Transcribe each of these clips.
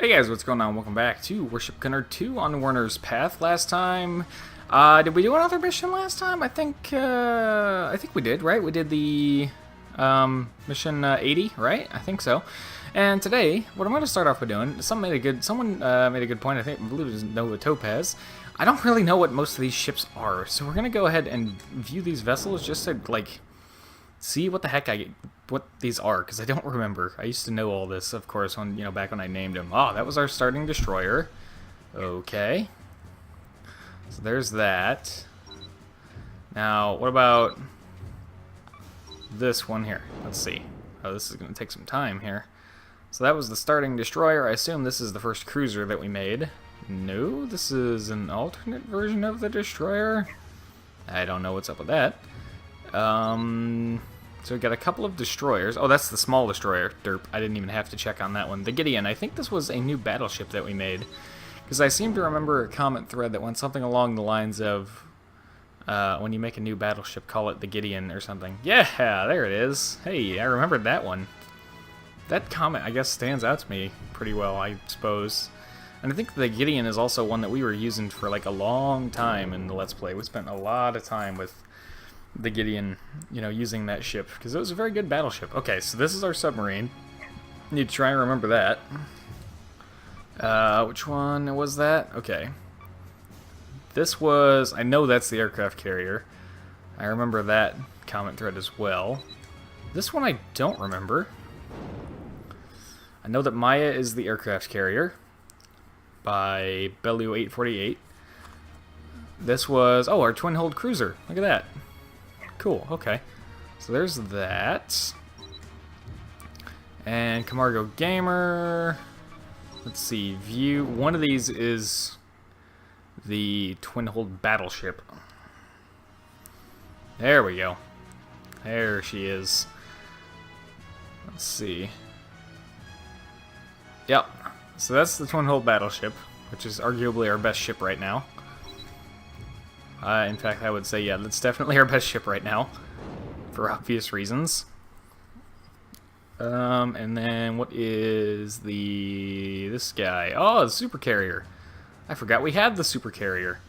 Hey guys, what's going on? Welcome back to Warship Gunner 2 on Werner's Path. Last time, did we do another mission last time? I think we did, right? We did the mission 80, right? I think so. And today, what I'm going to start off with doing, someone made a good point. I believe it was Noah Topaz. I don't really know what most of these ships are, so we're going to go ahead and view these vessels just to like see what the heck what these are, because I don't remember. I used to know all this, of course, when back when I named them. Oh, that was our starting destroyer. Okay, so there's that. Now, what about this one here? Let's see. Oh, this is going to take some time here. So that was the starting destroyer. I assume this is the first cruiser that we made. No, this is an alternate version of the destroyer. I don't know what's up with that. So we got a couple of destroyers. Oh, that's the small destroyer. Derp. I didn't even have to check on that one. The Gideon. I think this was a new battleship that we made, because I seem to remember a comment thread that went something along the lines of, when you make a new battleship, call it the Gideon or something. Yeah, there it is. Hey, I remembered that one. That comment, I guess, stands out to me pretty well, I suppose. And I think the Gideon is also one that we were using for like a long time in the Let's Play. We spent a lot of time with the Gideon, using that ship, because it was a very good battleship. Okay, so this is our submarine. Need to try and remember that. Which one was that? Okay. This was, I know that's the aircraft carrier. I remember that comment thread as well. This one I don't remember. I know that Maya is the aircraft carrier by Bellew 848. This was, oh, our twin-hulled cruiser. Look at that. Cool, okay. So there's that. And Camargo Gamer. Let's see, view. One of these is the twin-hulled battleship. There we go. There she is. Let's see. Yep. So that's the twin-hulled battleship, which is arguably our best ship right now. In fact, I would say, yeah, that's definitely our best ship right now, for obvious reasons. And then what is this guy? Oh, the super carrier. I forgot we had the super carrier,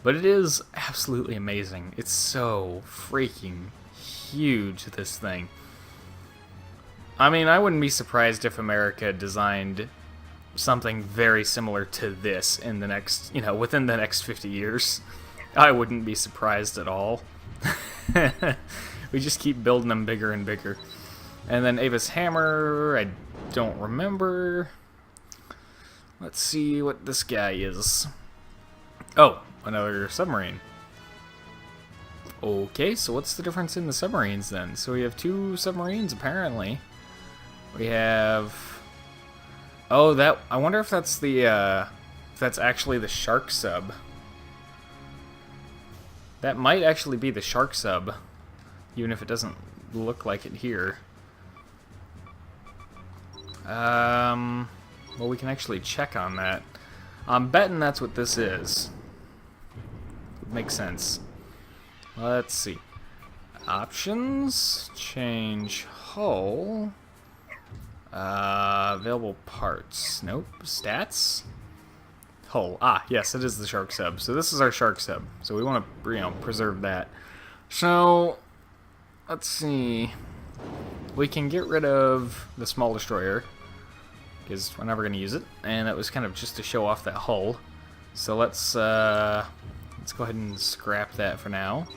but it is absolutely amazing. It's so freaking huge, this thing. I mean, I wouldn't be surprised if America designed something very similar to this in the next, within the next 50 years. I wouldn't be surprised at all. We just keep building them bigger and bigger. And then Avis Hammer, I don't remember. Let's see what this guy is. Oh, another submarine. Okay, so what's the difference in the submarines then? So we have two submarines apparently. We have... Oh, that... I wonder if that's the, if that's actually the Shark sub. That might actually be the Shark sub, even if it doesn't look like it here. Well, we can actually check on that. I'm betting that's what this is. Makes sense. Let's see. Options. Change hull. Available parts. Nope. Stats. Hull. Ah, yes, it is the Shark sub. So this is our Shark sub. So we want to, preserve that. So, let's see. We can get rid of the small destroyer, because we're never going to use it. And that was kind of just to show off that hull. So let's go ahead and scrap that for now.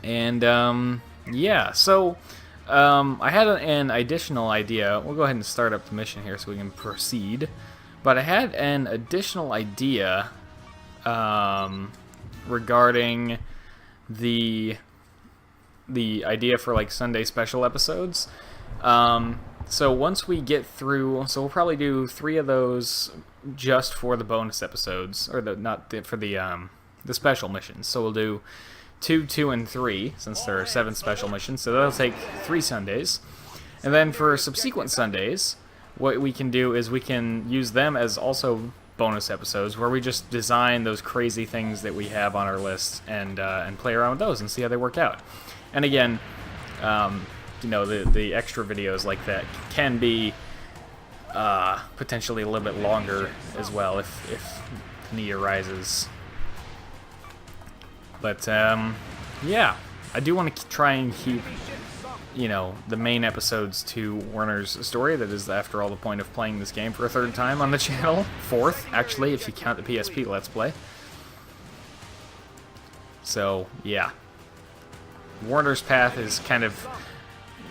And, yeah, so... I had an additional idea. We'll go ahead and start up the mission here so we can proceed. But I had an additional idea regarding the idea for like Sunday special episodes. So once we get through, so we'll probably do 3 of those just for the bonus episodes, or for the special missions. So we'll do 2, 2, and 3, since there are 7 special missions, so that'll take 3 Sundays. And then for subsequent Sundays, what we can do is we can use them as also bonus episodes, where we just design those crazy things that we have on our list and play around with those and see how they work out. And again, the extra videos like that can be potentially a little bit longer as well if need arises. But yeah, I do want to try and keep, you know, the main episodes to Werner's story. That is, after all, the point of playing this game for a third time on the channel. Fourth, actually, if you count the PSP Let's Play. So, yeah. Werner's path is kind of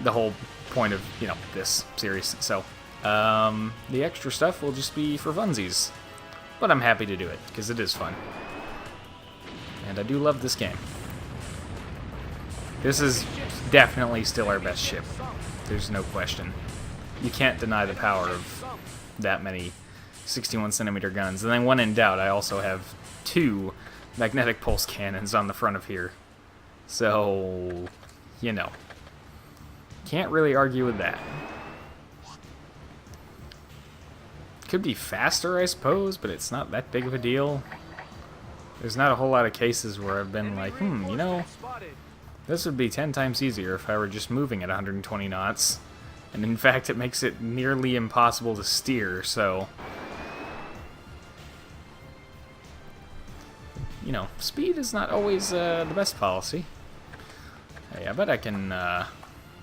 the whole point of, you know, this series. So, the extra stuff will just be for funsies. But I'm happy to do it, because it is fun. And I do love this game. This is definitely still our best ship. There's no question. You can't deny the power of that many 61cm guns. And then when in doubt, I also have 2 magnetic pulse cannons on the front of here. So, you know. Can't really argue with that. Could be faster, I suppose, but it's not that big of a deal. There's not a whole lot of cases where I've been like, you know, this would be 10 times easier if I were just moving at 120 knots. And in fact, it makes it nearly impossible to steer, so... You know, speed is not always the best policy. Hey, I bet I can,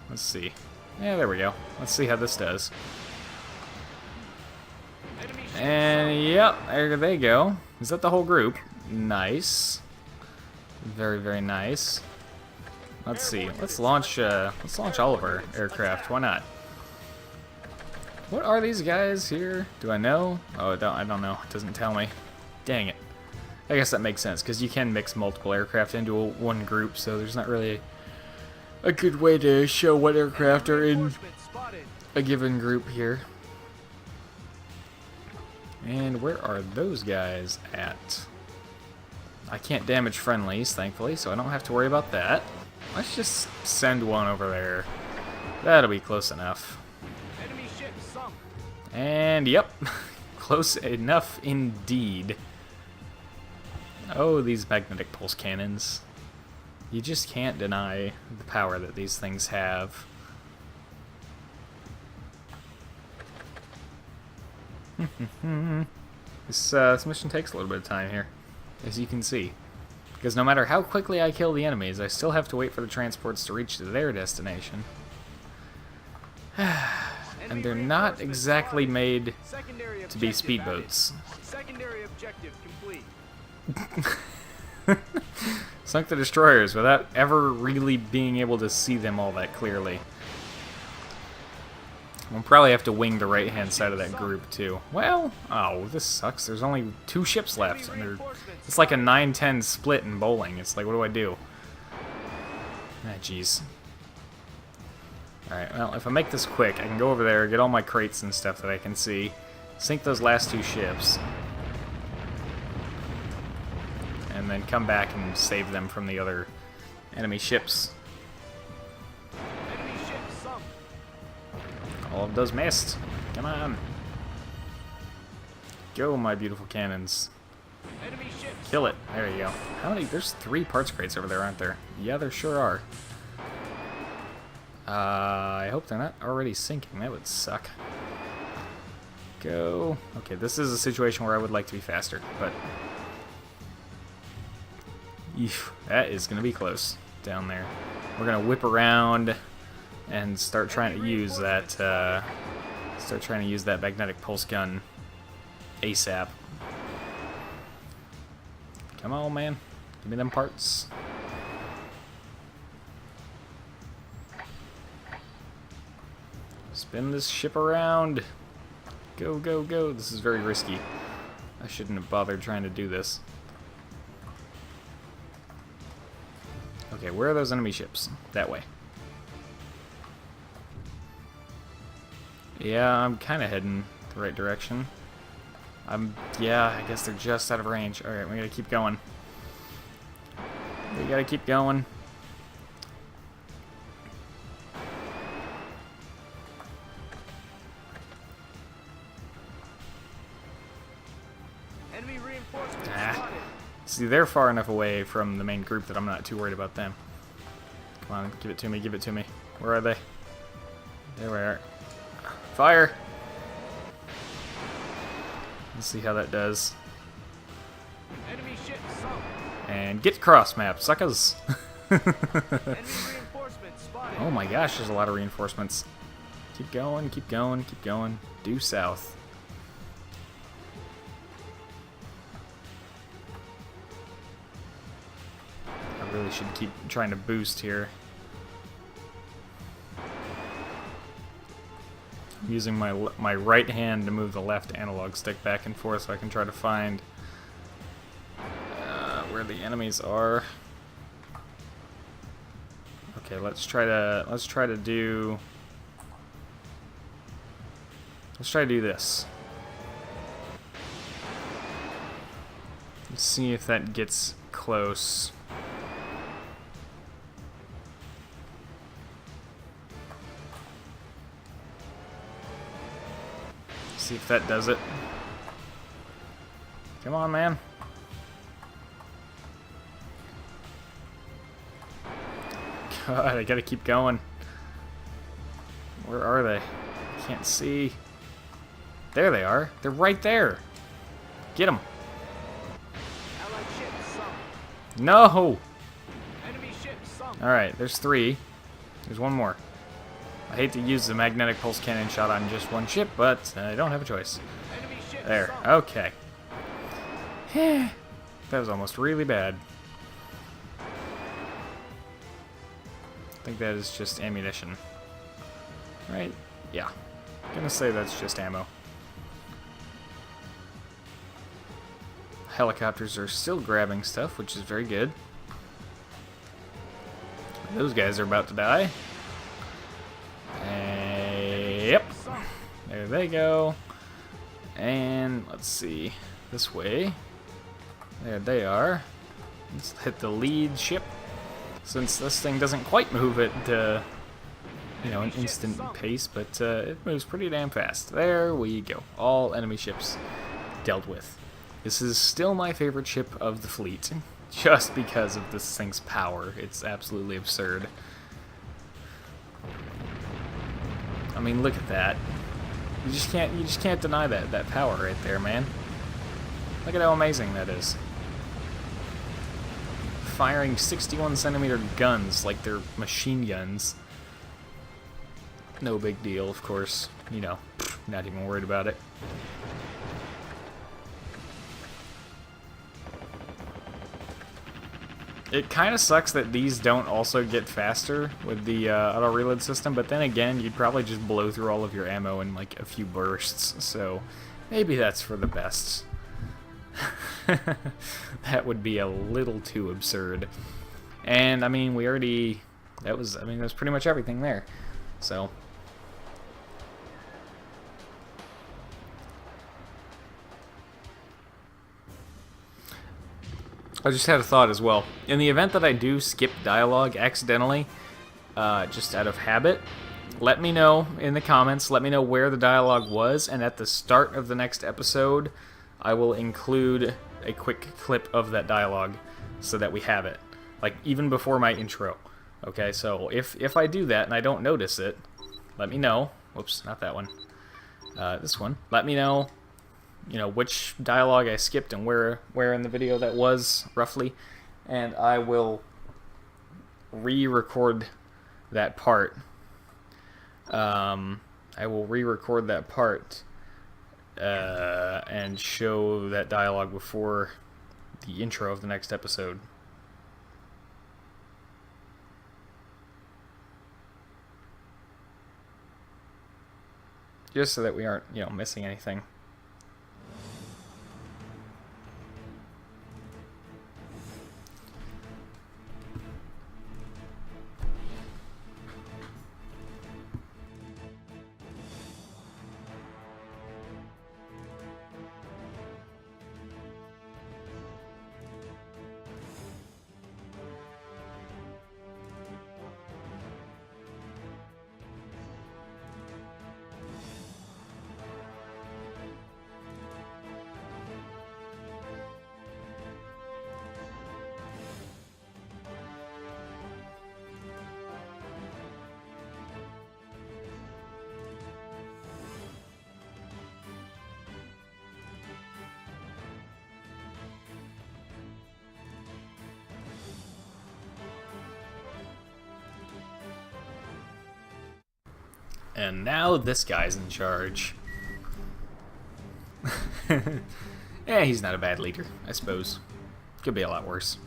let's see. Yeah, there we go. Let's see how this does. And, yep, there they go. Is that the whole group? Nice. Very, very nice. Let's see. Let's launch all of our aircraft. Why not? What are these guys here? Do I know? Oh, I don't know. It doesn't tell me. Dang it. I guess that makes sense, because you can mix multiple aircraft into one group, so there's not really a good way to show what aircraft are in a given group here. And where are those guys at? I can't damage friendlies, thankfully, so I don't have to worry about that. Let's just send one over there. That'll be close enough. And, yep, close enough indeed. Oh, these magnetic pulse cannons. You just can't deny the power that these things have. This mission takes a little bit of time here, as you can see. Because no matter how quickly I kill the enemies, I still have to wait for the transports to reach their destination. And they're not exactly made to be speedboats. Secondary objective complete. Sunk the destroyers without ever really being able to see them all that clearly. We'll probably have to wing the right-hand side of that group, too. Well, oh, this sucks. There's only 2 ships left, and it's like a 9-10 split in bowling. It's like, what do I do? Ah, jeez. Alright, well, if I make this quick, I can go over there, get all my crates and stuff that I can see, sink those last 2 ships, and then come back and save them from the other enemy ships. All of those missed. Come on. Go, my beautiful cannons. Kill it. There you go. How many? There's 3 parts crates over there, aren't there? Yeah, there sure are. I hope they're not already sinking. That would suck. Go. Okay, this is a situation where I would like to be faster, but... Eesh, that is going to be close down there. We're going to whip around and start trying to use that magnetic pulse gun ASAP. Come on, man. Give me them parts. Spin this ship around. Go, go, go. This is very risky. I shouldn't have bothered trying to do this. Okay, where are those enemy ships? That way. Yeah, I'm kind of heading the right direction. Yeah, I guess they're just out of range. Alright, we gotta keep going. We gotta keep going. Enemy reinforcements Ah. spotted. See, they're far enough away from the main group that I'm not too worried about them. Come on, give it to me, give it to me. Where are they? There we are. Fire! Let's see how that does. Enemy ship sunk. And get cross map, suckers. Enemy reinforcements spotted. Oh my gosh, there's a lot of reinforcements. Keep going, keep going, keep going. Due south. I really should keep trying to boost here. I'm using my right hand to move the left analog stick back and forth so I can try to find where the enemies are. Okay, let's try to do this. Let's see if that gets close. See if that does it. Come on, man. God, I gotta keep going. Where are they? I can't see. There they are. They're right there. Get them. Allied ship sunk. No! Enemy ship sunk. Alright, there's 3. There's one more. I hate to use the magnetic pulse cannon shot on just one ship, but I don't have a choice. Enemy ship There. sunk. Okay. That was almost really bad. I think that is just ammunition. Right? Yeah. I'm gonna say that's just ammo. Helicopters are still grabbing stuff, which is very good. Those guys are about to die. Yep. There they go. And let's see. This way. There they are. Let's hit the lead ship. Since this thing doesn't quite move at an instant pace, but it moves pretty damn fast. There we go. All enemy ships dealt with. This is still my favorite ship of the fleet, just because of this thing's power. It's absolutely absurd. I mean, look at that. You just can't deny that power right there, man. Look at how amazing that is. Firing 61cm guns like they're machine guns. No big deal, of course. You know, not even worried about it. It kind of sucks that these don't also get faster with the auto reload system, but then again, you'd probably just blow through all of your ammo in like a few bursts, so maybe that's for the best. That would be a little too absurd. And I mean, that was pretty much everything there. So I just had a thought as well. In the event that I do skip dialogue accidentally, just out of habit, let me know in the comments. Let me know where the dialogue was, and at the start of the next episode, I will include a quick clip of that dialogue so that we have it, like even before my intro. Okay, so if I do that and I don't notice it, let me know. Whoops, not that one. This one. Let me know, which dialogue I skipped and where in the video that was roughly, and I will re-record that part. And show that dialogue before the intro of the next episode. Just so that we aren't, missing anything. And now this guy's in charge. Yeah, he's not a bad leader, I suppose. Could be a lot worse.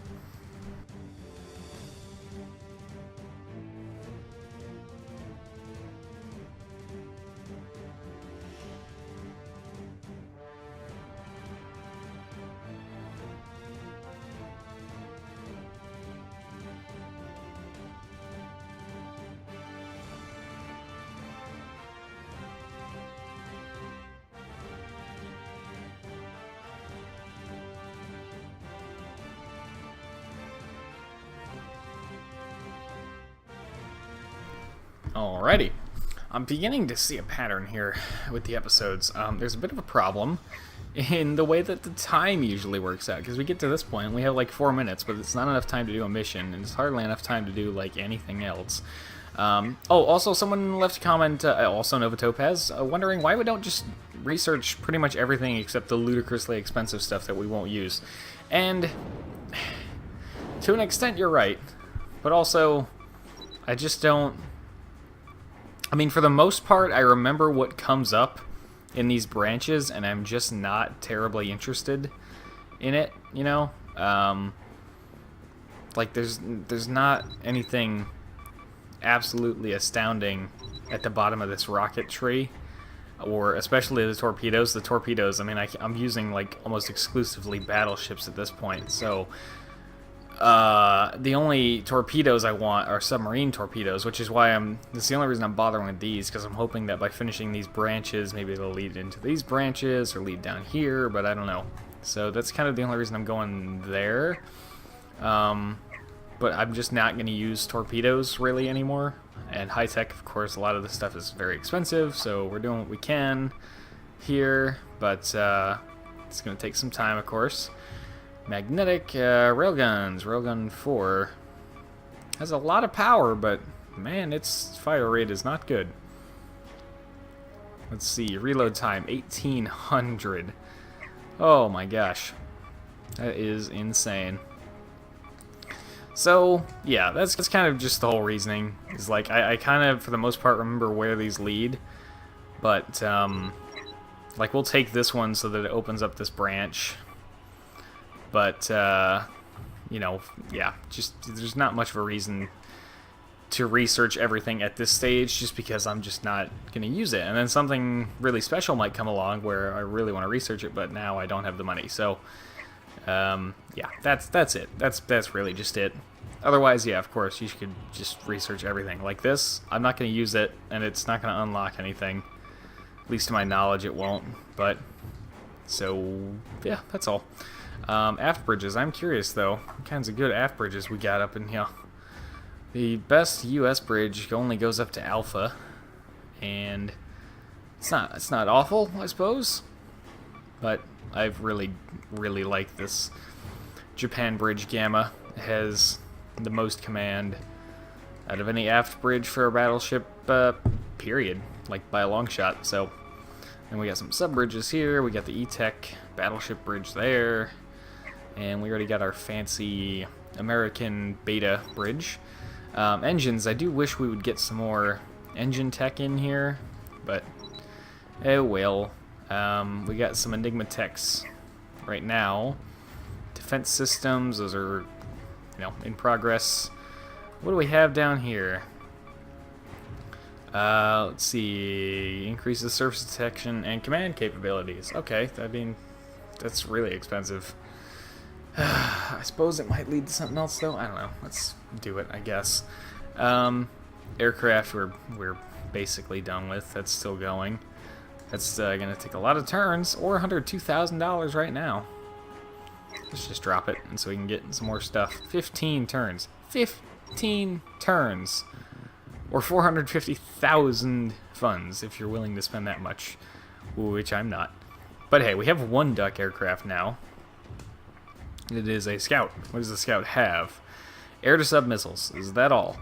Alrighty. I'm beginning to see a pattern here with the episodes. There's a bit of a problem in the way that the time usually works out, because we get to this point and we have like 4 minutes, but it's not enough time to do a mission, and it's hardly enough time to do like anything else. Also someone left a comment, also Nova Topaz, wondering why we don't just research pretty much everything except the ludicrously expensive stuff that we won't use. And to an extent you're right, but also I just don't... I mean, for the most part, I remember what comes up in these branches, and I'm just not terribly interested in it, you know? Like, there's not anything absolutely astounding at the bottom of this rocket tree, or especially the torpedoes. The torpedoes, I mean, I'm using, like, almost exclusively battleships at this point, so... the only torpedoes I want are submarine torpedoes, which is why that's the only reason I'm bothering with these, because I'm hoping that by finishing these branches, maybe they'll lead into these branches, or lead down here, but I don't know. So that's kind of the only reason I'm going there. But I'm just not going to use torpedoes, really, anymore. And high-tech, of course, a lot of this stuff is very expensive, so we're doing what we can here, but it's going to take some time, of course. Magnetic railguns. Railgun 4 has a lot of power, but man, its fire rate is not good. Let's see, reload time 1800. Oh my gosh, that is insane. So yeah, that's kind of just the whole reasoning. Is like I kind of, for the most part, remember where these lead, but like we'll take this one so that it opens up this branch. But, you know, yeah, just there's not much of a reason to research everything at this stage, just because I'm just not going to use it. And then something really special might come along where I really want to research it, but now I don't have the money. So, yeah, that's it. That's really just it. Otherwise, yeah, of course, you could just research everything. Like this, I'm not going to use it, and it's not going to unlock anything. At least to my knowledge, it won't. But, so, yeah, that's all. Aft bridges. I'm curious, though, what kinds of good aft bridges we got up in here. The best U.S. bridge only goes up to Alpha, and it's not awful, I suppose, but I've really liked this Japan bridge Gamma. It has the most command out of any aft bridge for a battleship, period, like by a long shot. So, then we got some sub bridges here. We got the E-Tech battleship bridge there. And we already got our fancy American Beta bridge. Engines, I do wish we would get some more engine tech in here, but oh well. We got some Enigma techs right now. Defense systems, those are, you know, in progress. What do we have down here? Let's see. Increases surface detection and command capabilities. Okay, I mean, that's really expensive. I suppose it might lead to something else, though. I don't know. Let's do it, I guess. Aircraft, we're basically done with. That's still going. That's going to take a lot of turns, or $102,000 right now. Let's just drop it, and so we can get some more stuff. 15 turns. 15 turns! Or 450,000 funds, if you're willing to spend that much. Which I'm not. But hey, we have one duck aircraft now. It is a scout. What does the scout have? Air-to-sub missiles. Is that all?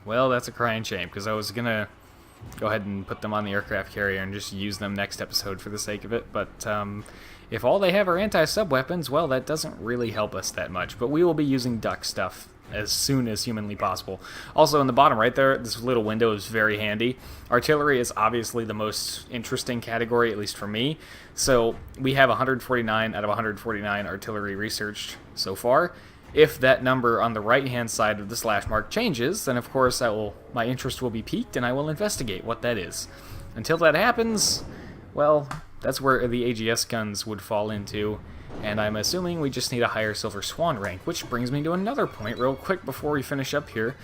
Well, that's a crying shame, because I was going to go ahead and put them on the aircraft carrier and just use them next episode for the sake of it. But if all they have are anti-sub weapons, well, that doesn't really help us that much. But we will be using duck stuff as soon as humanly possible. Also, in the bottom right there, this little window is very handy. Artillery is obviously the most interesting category, at least for me. So we have 149 out of 149 artillery researched so far. If that number on the right-hand side of the slash mark changes, then of course my interest will be piqued and I will investigate what that is. Until that happens, well, that's where the AGS guns would fall into, and I'm assuming we just need a higher Silver Swan rank, which brings me to another point real quick before we finish up here.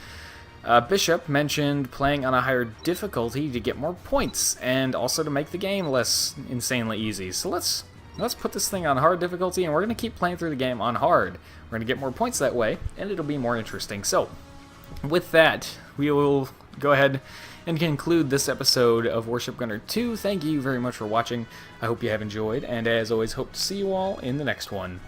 Bishop mentioned playing on a higher difficulty to get more points, and also to make the game less insanely easy. So let's put this thing on hard difficulty, and we're going to keep playing through the game on hard. We're going to get more points that way, and it'll be more interesting. So, with that, we will go ahead and conclude this episode of Warship Gunner 2. Thank you very much for watching. I hope you have enjoyed, and as always, hope to see you all in the next one.